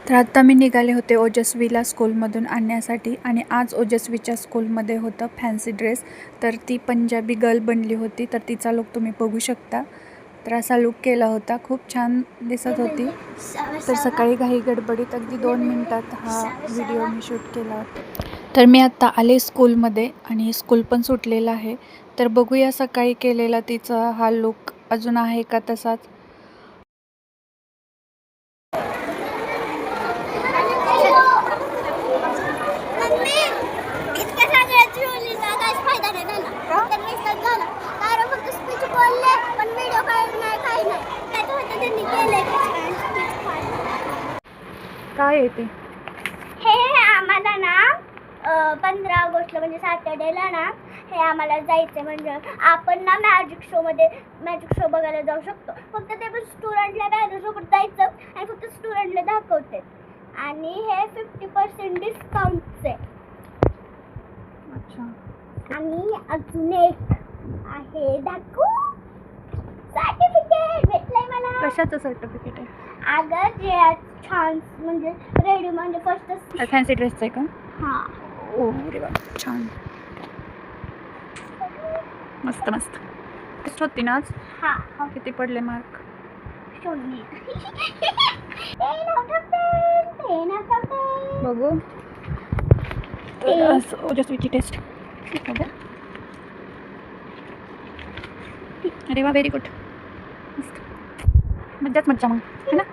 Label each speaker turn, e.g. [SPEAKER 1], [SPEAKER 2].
[SPEAKER 1] तर आता मी निघाले होते ओजस्वीला स्कूलमधून आणण्यासाठी आणि आज ओजस्वीच्या स्कूलमध्ये होतं फॅन्सी ड्रेस. तर ती पंजाबी गर्ल बनली होती. तर तिचा लुक तुम्ही बघू शकता. तर असा लुक केला होता, खूप छान दिसत होती. तर सकाळी घाई गडबडीत अगदी 2 मिनिटात हा व्हिडिओ मी शूट केला होता. तर मी आत्ता आले स्कूलमध्ये आणि स्कूल पण सुटलेलं आहे. तर बघूया सकाळी केलेला तिचा हा लुक अजून आहे का तसाच. काय येते
[SPEAKER 2] हे आम्हाला ना 15 ऑगस्टला म्हणजे सॅटर्डेला ना हे आम्हाला जायचं म्हणजे आपण ना मॅजिक शो बघायला जाऊ शकतो. फक्त ते पण स्टुडंटला मॅजिकसोबत जायचं आणि फक्त स्टुडंटला दाखवते आणि हे 50% डिस्काउंटचे.
[SPEAKER 1] अच्छा.
[SPEAKER 2] आणि अजून एक आहे दाखवू, सर्टिफिकेट भेटलंय मला.
[SPEAKER 1] कशाचं सर्टिफिकेट आहे?
[SPEAKER 2] अगं जे छान म्हणजे रेडी म्हणजे फर्स्ट
[SPEAKER 1] फॅन्सी ड्रेसचं आहे का?
[SPEAKER 2] हां.
[SPEAKER 1] ओ अरे वा, छान, मस्त मस्त. टेस्ट होती ना आज?
[SPEAKER 2] हां.
[SPEAKER 1] किती पडले मार्क?
[SPEAKER 2] 0.
[SPEAKER 1] बघू. ओजस्वीची टेस्ट. अरे वा, व्हेरी गुड. मस्त, मज्जाच मज्जा मग है ना.